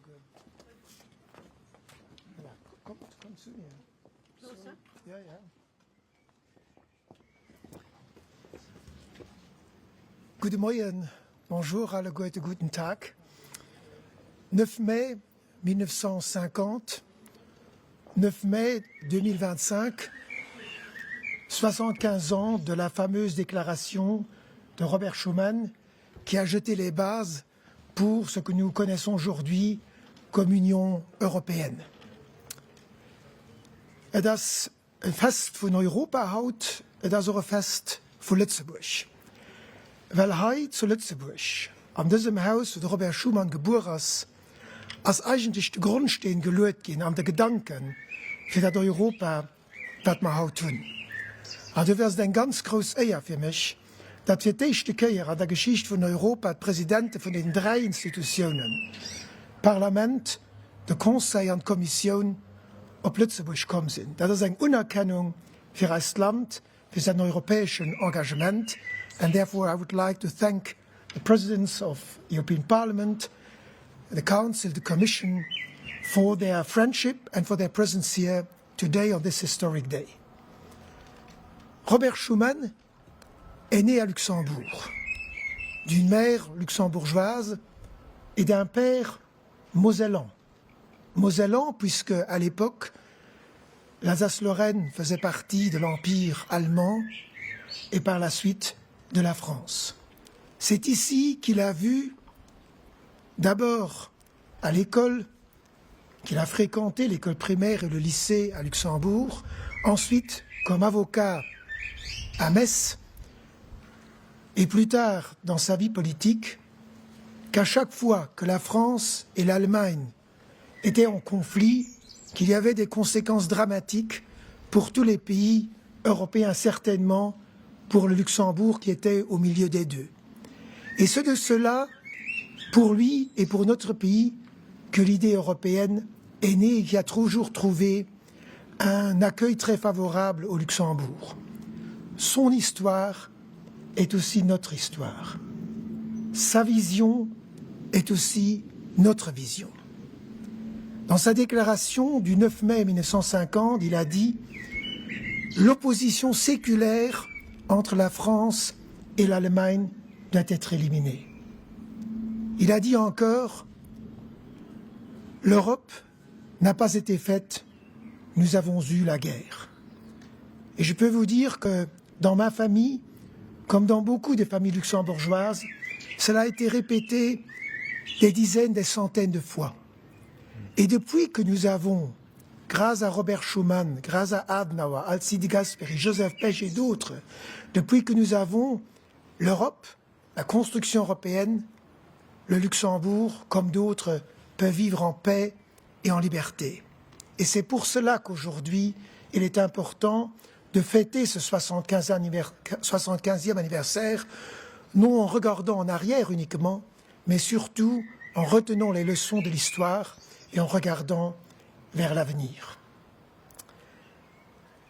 good. Ja, komm zu mir. Closer? Ja, ja. Guten Morgen, bonjour, alle guten Tag. 9 mai 1950, 9 mai 2025, 75 ans de la fameuse déclaration de Robert Schuman qui a jeté les bases pour ce que nous connaissons aujourd'hui comme Union européenne. Dat is een fest van Europa houdt, dat is ook een fest voor Lützeburg. Weil hij zu Lützeburg, an diesem Haus, wo Robert Schuman geboren ist, als eigentlich de Grundstein gelegt gehen an de Gedanken für das Europa, das wir heute tun. Also das ist ein ganz groß Ehre für mich, dass wir die erste Kehr an der Geschichte von Europa die Präsidenten von den 3 Institutionen, Parlament, der Conseil und Kommission, auf Lützeburg gekommen sind. Das ist eine Anerkennung für das Land, für sein europäisches Engagement. And therefore I would like to thank the Presidents of the European Parliament, the Council, the Commission, for their friendship and for their presence here today on this historic day. Robert Schuman est né à Luxembourg, d'une mère luxembourgeoise et d'un père mosellan. Mosellan puisque, à l'époque, l'Alsace-Lorraine faisait partie de l'Empire allemand et par la suite de la France. C'est ici qu'il a vu, d'abord à l'école, qu'il a fréquenté l'école primaire et le lycée à Luxembourg, ensuite comme avocat à Metz, et plus tard dans sa vie politique, qu'à chaque fois que la France et l'Allemagne étaient en conflit, qu'il y avait des conséquences dramatiques pour tous les pays européens, certainement pour le Luxembourg qui était au milieu des deux. Et c'est de cela, pour lui et pour notre pays, que l'idée européenne est née et qui a toujours trouvé un accueil très favorable au Luxembourg. Son histoire est aussi notre histoire. Sa vision est aussi notre vision. Dans sa déclaration du 9 mai 1950, il a dit « L'opposition séculaire entre la France et l'Allemagne doit être éliminée. » Il a dit encore « L'Europe n'a pas été faite, nous avons eu la guerre. » Et je peux vous dire que dans ma famille, comme dans beaucoup de familles luxembourgeoises, cela a été répété des dizaines, des centaines de fois. Et depuis que nous avons, grâce à Robert Schuman, grâce à Adenauer, Alcide Gasperi, Joseph Pech et d'autres, depuis que nous avons l'Europe, la construction européenne, le Luxembourg, comme d'autres, peut vivre en paix et en liberté. Et c'est pour cela qu'aujourd'hui, il est important de fêter ce 75e anniversaire, non en regardant en arrière uniquement, mais surtout en retenant les leçons de l'histoire et en regardant vers l'avenir.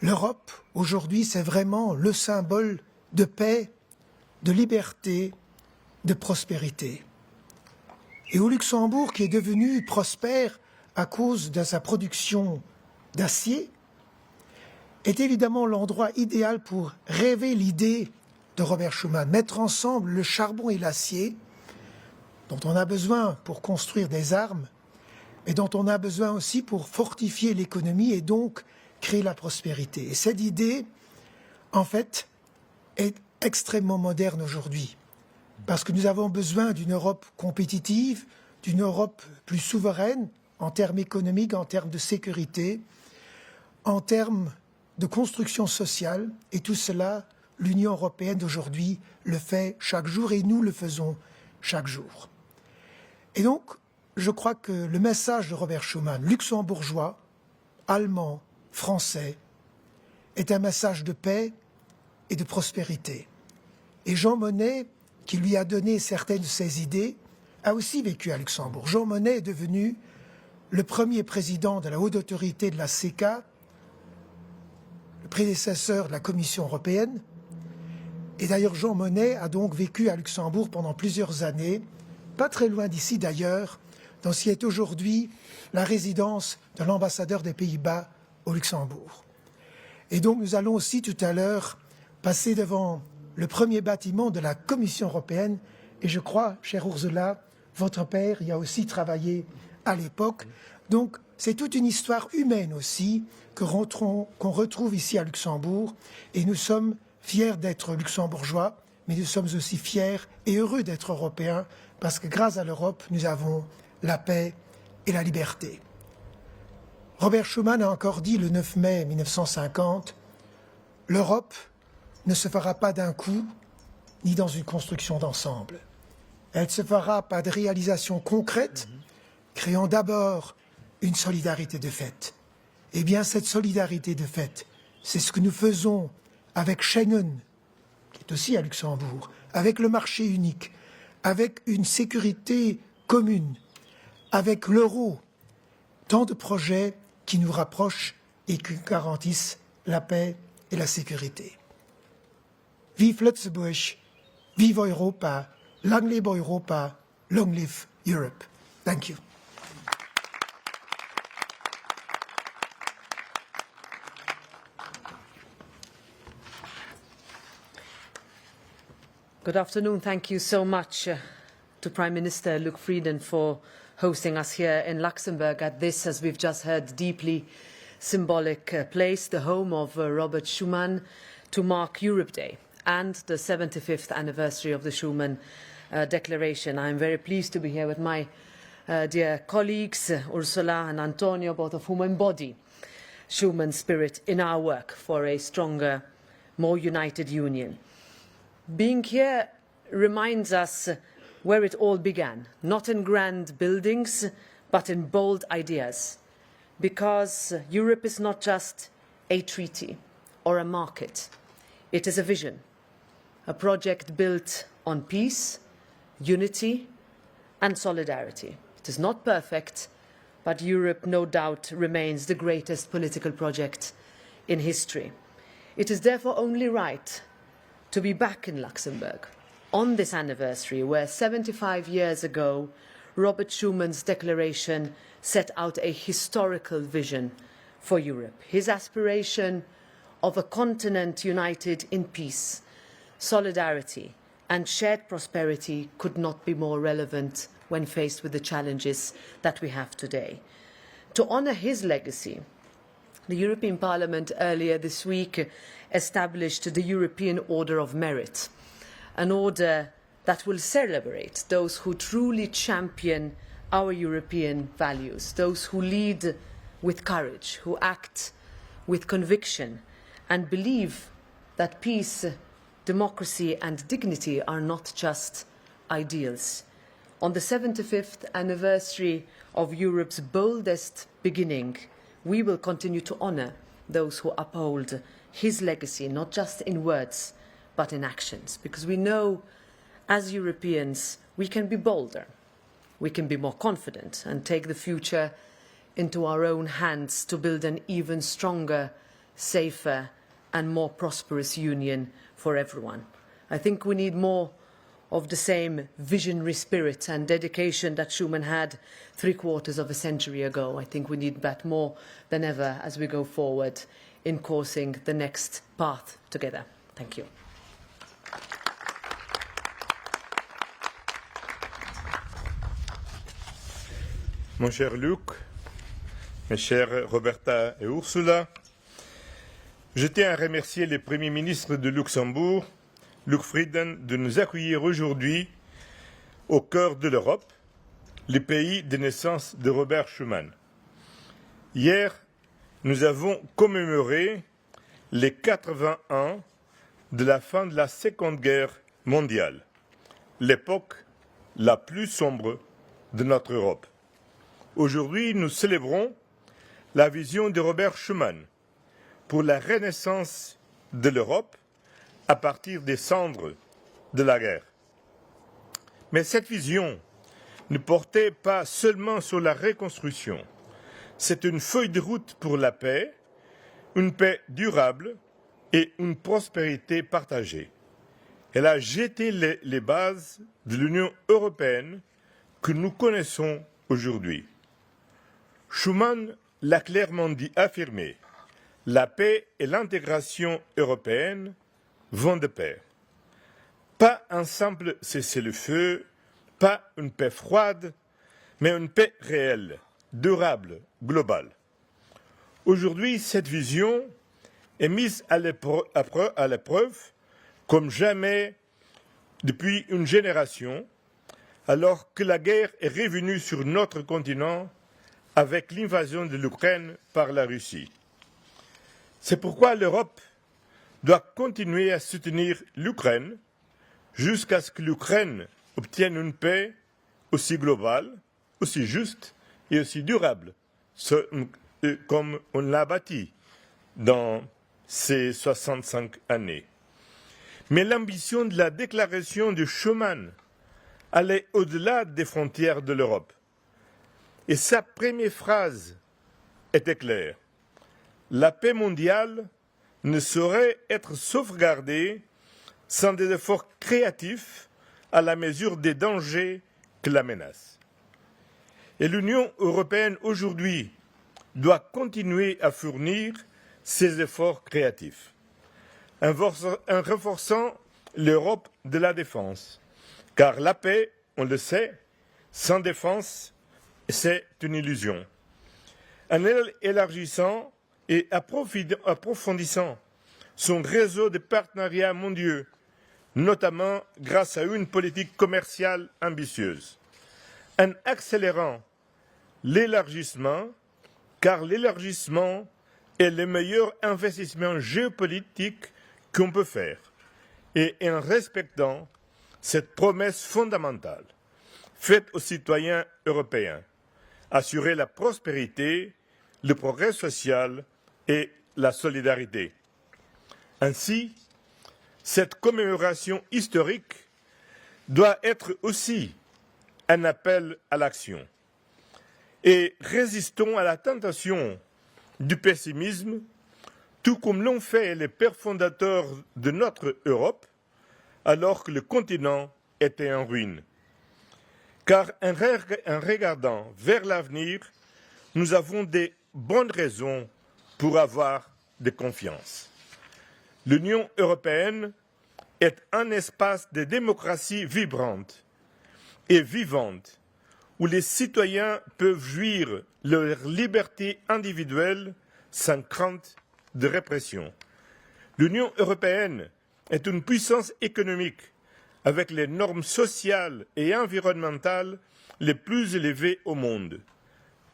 L'Europe, aujourd'hui, c'est vraiment le symbole de paix, de liberté, de prospérité. Et au Luxembourg, qui est devenu prospère à cause de sa production d'acier, est évidemment l'endroit idéal pour rêver l'idée de Robert Schuman, mettre ensemble le charbon et l'acier, dont on a besoin pour construire des armes, mais dont on a besoin aussi pour fortifier l'économie et donc créer la prospérité. Et cette idée, en fait, est extrêmement moderne aujourd'hui, parce que nous avons besoin d'une Europe compétitive, d'une Europe plus souveraine en termes économiques, en termes de sécurité, en termes de construction sociale, et tout cela, l'Union européenne d'aujourd'hui le fait chaque jour et nous le faisons chaque jour. Et donc, je crois que le message de Robert Schuman, luxembourgeois, allemand, français, est un message de paix et de prospérité. Et Jean Monnet, qui lui a donné certaines de ses idées, a aussi vécu à Luxembourg. Jean Monnet est devenu le premier président de la haute autorité de la CECA, le prédécesseur de la Commission européenne. Et d'ailleurs, Jean Monnet a donc vécu à Luxembourg pendant plusieurs années, pas très loin d'ici d'ailleurs, dans ce qui est aujourd'hui la résidence de l'ambassadeur des Pays-Bas au Luxembourg. Et donc nous allons aussi tout à l'heure passer devant le premier bâtiment de la Commission européenne. Et je crois, chère Ursula, votre père y a aussi travaillé à l'époque. Donc c'est toute une histoire humaine aussi qu'on retrouve ici à Luxembourg. Et nous sommes fiers d'être luxembourgeois, mais nous sommes aussi fiers et heureux d'être européens, parce que grâce à l'Europe, nous avons la paix et la liberté. Robert Schuman a encore dit le 9 mai 1950, « L'Europe ne se fera pas d'un coup, ni dans une construction d'ensemble. Elle se fera par des réalisations concrètes, créant d'abord une solidarité de fait. Eh bien, cette solidarité de fait, c'est ce que nous faisons avec Schengen, qui est aussi à Luxembourg, avec le marché unique, avec une sécurité commune, avec l'euro, tant de projets qui nous rapprochent et qui garantissent la paix et la sécurité. Vive Lutzeburg, vive Europa, lang lebe Europa, long live Europe. Thank you. Good afternoon. Thank you so much to Prime Minister Luc Frieden for hosting us here in Luxembourg at this, as we've just heard, deeply symbolic place, the home of Robert Schuman, to mark Europe Day and the 75th anniversary of the Schuman Declaration. I'm very pleased to be here with my dear colleagues, Ursula and Antonio, both of whom embody Schuman's spirit in our work for a stronger, more united union. Being here reminds us where it all began, not in grand buildings, but in bold ideas. Because Europe is not just a treaty or a market. It is a vision, a project built on peace, unity, and solidarity. It is not perfect, but Europe, no doubt, remains the greatest political project in history. It is therefore only right to be back in Luxembourg on this anniversary where 75 years ago Robert Schuman's declaration set out a historical vision for Europe. His aspiration of a continent united in peace, solidarity and shared prosperity could not be more relevant when faced with the challenges that we have today. To honour his legacy, the European Parliament earlier this week established the European Order of Merit, an order that will celebrate those who truly champion our European values, those who lead with courage, who act with conviction and believe that peace, democracy and dignity are not just ideals. On the 75th anniversary of Europe's boldest beginning, we will continue to honour those who uphold his legacy, not just in words, but in actions. Because we know, as Europeans, we can be bolder, we can be more confident and take the future into our own hands to build an even stronger, safer and more prosperous union for everyone. I think we need more of the same visionary spirit and dedication that Schuman had 3/4 of a century ago. I think we need that more than ever as we go forward in coursing the next path together. Thank you. Mon cher Luc, mes chers Roberta et Ursula, je tiens à remercier le Premier ministre de Luxembourg, Luc Frieden, de nous accueillir aujourd'hui au cœur de l'Europe, le pays de naissance de Robert Schuman. Hier, nous avons commémoré les 80 ans de la fin de la Seconde Guerre mondiale, l'époque la plus sombre de notre Europe. Aujourd'hui, nous célébrons la vision de Robert Schuman pour la renaissance de l'Europe à partir des cendres de la guerre. Mais cette vision ne portait pas seulement sur la reconstruction. C'est une feuille de route pour la paix, une paix durable et une prospérité partagée. Elle a jeté les bases de l'Union européenne que nous connaissons aujourd'hui. Schuman l'a clairement affirmé, la paix et l'intégration européenne vont de pair. Pas un simple cessez-le-feu, pas une paix froide, mais une paix réelle, durable, globale. Aujourd'hui, cette vision est mise à l'épreuve comme jamais depuis une génération, alors que la guerre est revenue sur notre continent avec l'invasion de l'Ukraine par la Russie. C'est pourquoi l'Europe doit continuer à soutenir l'Ukraine jusqu'à ce que l'Ukraine obtienne une paix aussi globale, aussi juste et aussi durable, comme on l'a bâti dans ces 65 années. Mais l'ambition de la déclaration de Schuman allait au-delà des frontières de l'Europe. Et sa première phrase était claire. La paix mondiale ne saurait être sauvegardée sans des efforts créatifs à la mesure des dangers que la menacent. Et l'Union européenne aujourd'hui doit continuer à fournir ces efforts créatifs, en renforçant l'Europe de la défense, car la paix, on le sait, sans défense, c'est une illusion. En élargissant et approfondissant son réseau de partenariats mondiaux, notamment grâce à une politique commerciale ambitieuse, en accélérant l'élargissement, car l'élargissement est le meilleur investissement géopolitique qu'on peut faire, et en respectant cette promesse fondamentale faite aux citoyens européens, assurer la prospérité, le progrès social et la solidarité. Ainsi, cette commémoration historique doit être aussi un appel à l'action. Et résistons à la tentation du pessimisme, tout comme l'ont fait les pères fondateurs de notre Europe, alors que le continent était en ruine. Car en regardant vers l'avenir, nous avons de bonnes raisons pour avoir de confiance. L'Union européenne est un espace de démocratie vibrante et vivante, où les citoyens peuvent jouir leur liberté individuelle sans crainte de répression. L'Union européenne est une puissance économique avec les normes sociales et environnementales les plus élevées au monde.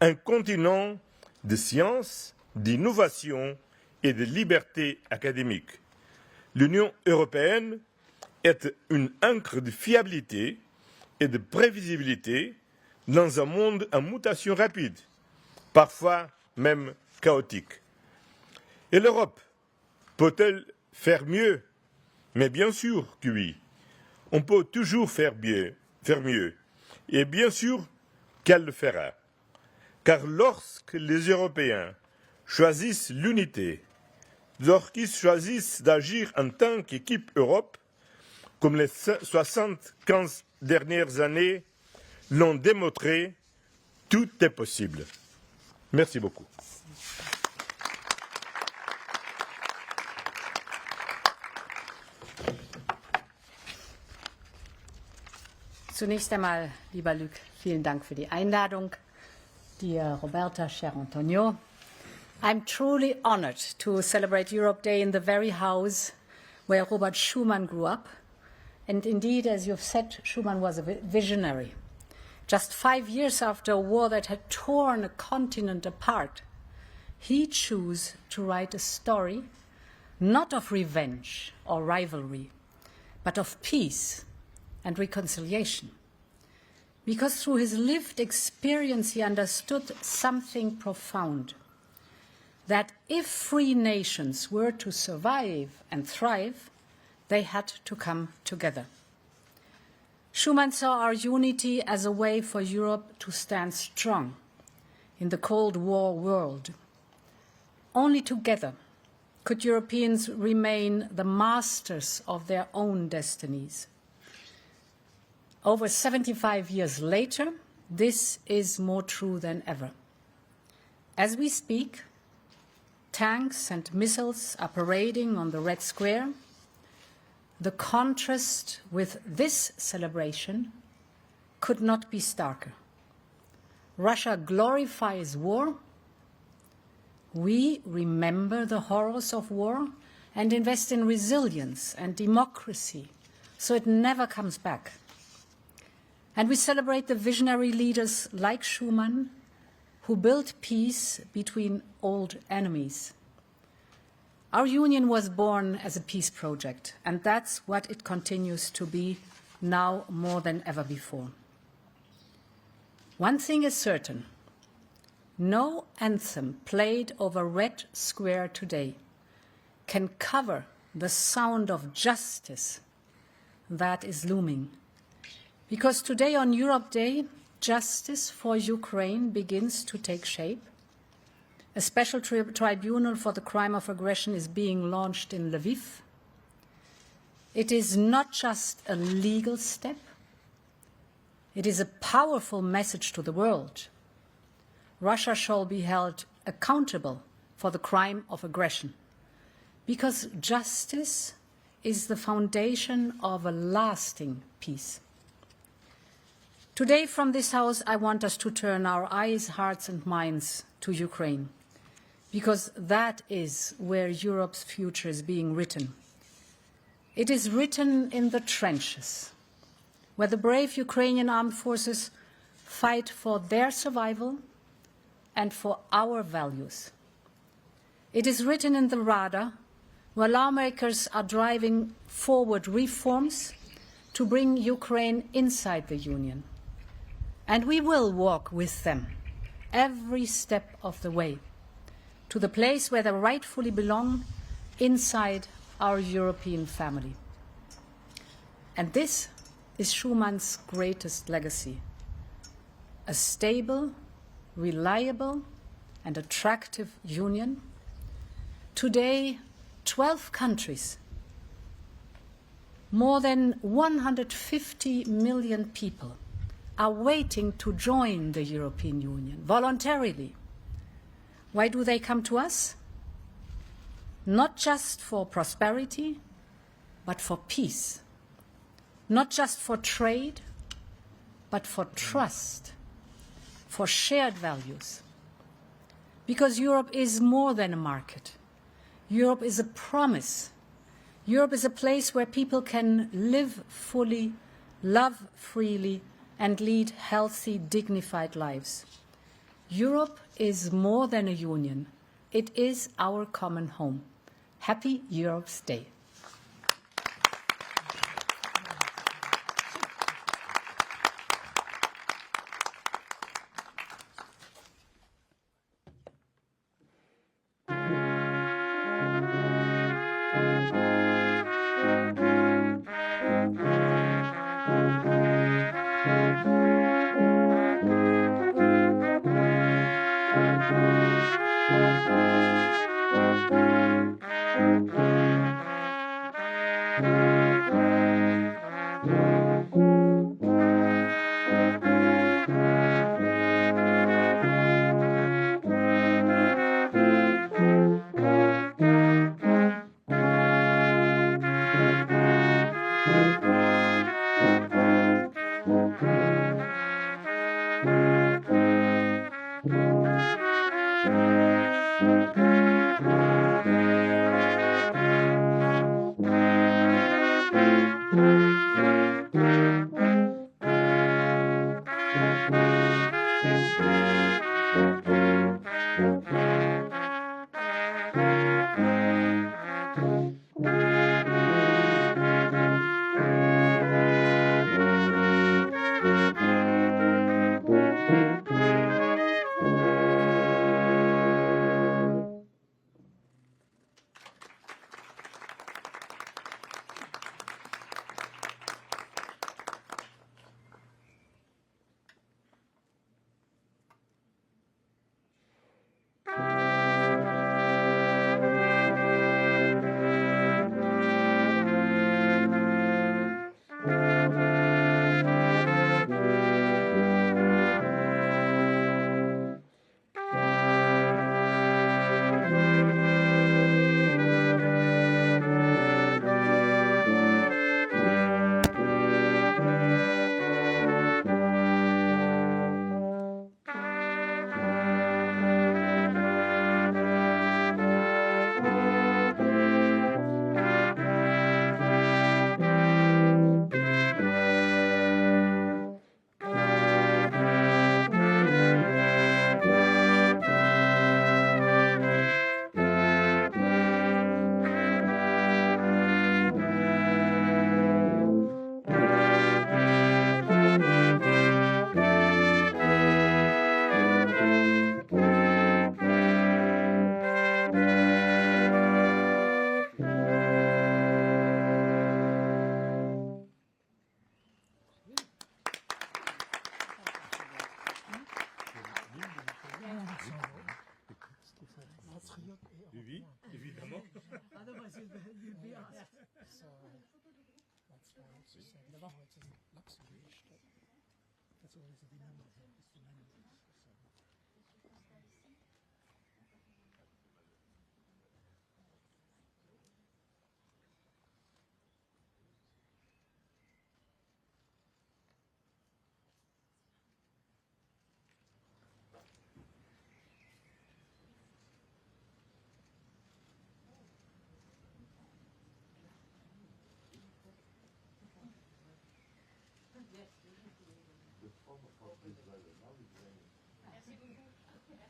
Un continent de science, d'innovation et de liberté académique. L'Union européenne est une ancre de fiabilité et de prévisibilité dans un monde en mutation rapide, parfois même chaotique. Et l'Europe peut-elle faire mieux? Mais bien sûr que oui. On peut toujours faire mieux. Et bien sûr qu'elle le fera. Car lorsque les Européens choisissent l'unité, lorsqu'ils choisissent d'agir en tant qu'équipe Europe, comme les 75 dernières années l'ont démontré, tout est possible. Merci beaucoup. Zunächst einmal, lieber Luc, vielen Dank für die Einladung. Dear Roberta, cher Antonio, I'm truly honored to celebrate Europe Day in the very house where Robert Schuman grew up. And indeed, as you've said, Schuman was a visionary. Just 5 years after a war that had torn a continent apart, he chose to write a story not of revenge or rivalry, but of peace and reconciliation. Because through his lived experience, he understood something profound, that if free nations were to survive and thrive, they had to come together. Schuman saw our unity as a way for Europe to stand strong in the Cold War world. Only together could Europeans remain the masters of their own destinies. Over 75 years later, this is more true than ever. As we speak, tanks and missiles are parading on the Red Square. The contrast with this celebration could not be starker. Russia glorifies war. We remember the horrors of war and invest in resilience and democracy so it never comes back. And we celebrate the visionary leaders like Schuman who built peace between old enemies. Our union was born as a peace project, and that's what it continues to be now more than ever before. One thing is certain: no anthem played over Red Square today can cover the sound of justice that is looming. Because today, on Europe Day, justice for Ukraine begins to take shape. A special tribunal for the crime of aggression is being launched in Lviv. It is not just a legal step. It is a powerful message to the world. Russia shall be held accountable for the crime of aggression, because justice is the foundation of a lasting peace. Today, from this House, I want us to turn our eyes, hearts and minds to Ukraine, because that is where Europe's future is being written. It is written in the trenches, where the brave Ukrainian armed forces fight for their survival and for our values. It is written in the Rada, where lawmakers are driving forward reforms to bring Ukraine inside the Union. And we will walk with them every step of the way to the place where they rightfully belong, inside our European family. And this is Schuman's greatest legacy: a stable, reliable and attractive union. Today, 12 countries, more than 150 million people are waiting to join the European Union voluntarily. Why do they come to us? Not just for prosperity, but for peace. Not just for trade, but for trust, for shared values. Because Europe is more than a market. Europe is a promise. Europe is a place where people can live fully, love freely, and lead healthy, dignified lives. Europe is more than a union. It is our common home. Happy Europe's Day. France, c'est d'abord it's in Luxembourg. That's always the name of it. It's the name of it. So. De prendre quand vous allez là, vous allez. Merci beaucoup.